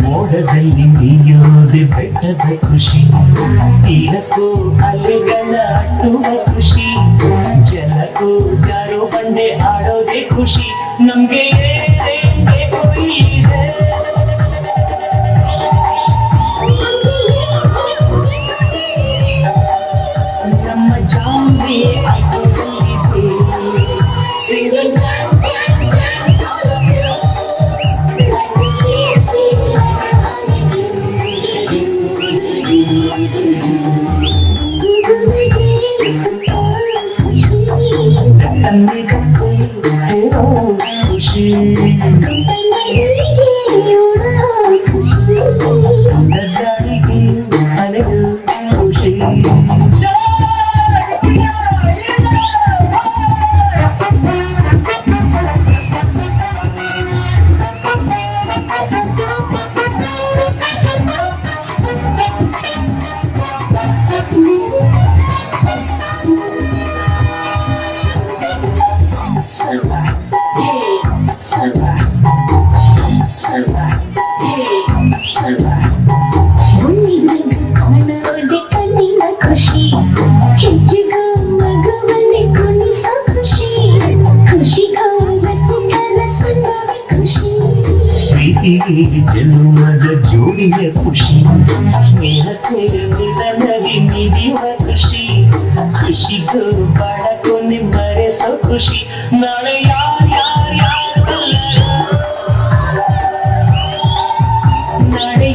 ಮೋಡದಲ್ಲಿ ನೀಯೋದೆ ಬೆಟ್ಟದ ಖುಷಿ, ತೀರಕ್ಕೂ ಅಲೆಗಳ ಅಟ್ಟುವ ಖುಷಿ, ಜಲಕ್ಕೂ ಜಾರೋ ಬಂಡೆ ಆಡೋದೇ ಖುಷಿ. ನಮ್ಗೆ ಬೇಕು ಇದೆ ನಮ್ಮ ಜಾಂಬಿ ಆಟೋದಲ್ಲಿದೆ. ಖುಷಿ ಗಾಳಿಗೆ ಅಲೆಗಳು ಖುಷಿ. ಕಾಣೋದೆ ಕಣ್ಣಿನ ಖುಷಿ, ಹೆಜ್ಜೆಗೂ ಮಗುವನ್ನೇ ಕುಣಿಸ ಖುಷಿ, ಖುಷಿಗೂ ರಸಿಕರ ಸನ್ನೋದೆ ಖುಷಿ. ಪ್ರೀತಿಗೆ ಜನ್ಮದ ಜೋಡಿಯ ಖುಷಿ, ಸ್ನೇಹಕ್ಕೆ ಮಿಲನದಿ ಮಿಡಿಯುವ ಖುಷಿ, ಖುಷಿಗೂ ಬಾಳಕೊನೆ ಮರೆಸೋ ಖುಷಿ. ನಾಳೆ ನಾಳೆ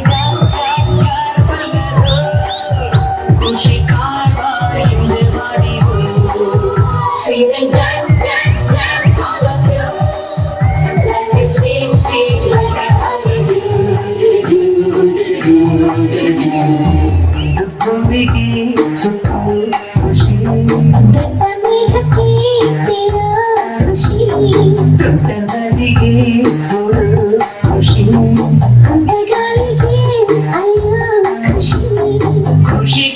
ಖುಷಿ ಕಾರವಾರ ಹಿಂದೆ ಮಾಡಿರು. Sing and dance, dance, dance, all of you. Let me sweet, sweet like a honeydew. ಭೂಮಿಗೆ ಸುತ್ತ ಖುಷಿ, ದಟ್ಟ ಮೇಘಕ್ಕೆ ತೀರ ಖುಷಿ, ದೊಡ್ಡ ನದಿಗೆ ಹೊರಡು ಖುಷಿ, ಗಾಳಿಗೆ ಅಯ್ಯೋ ಖುಷಿ. ಖುಷಿ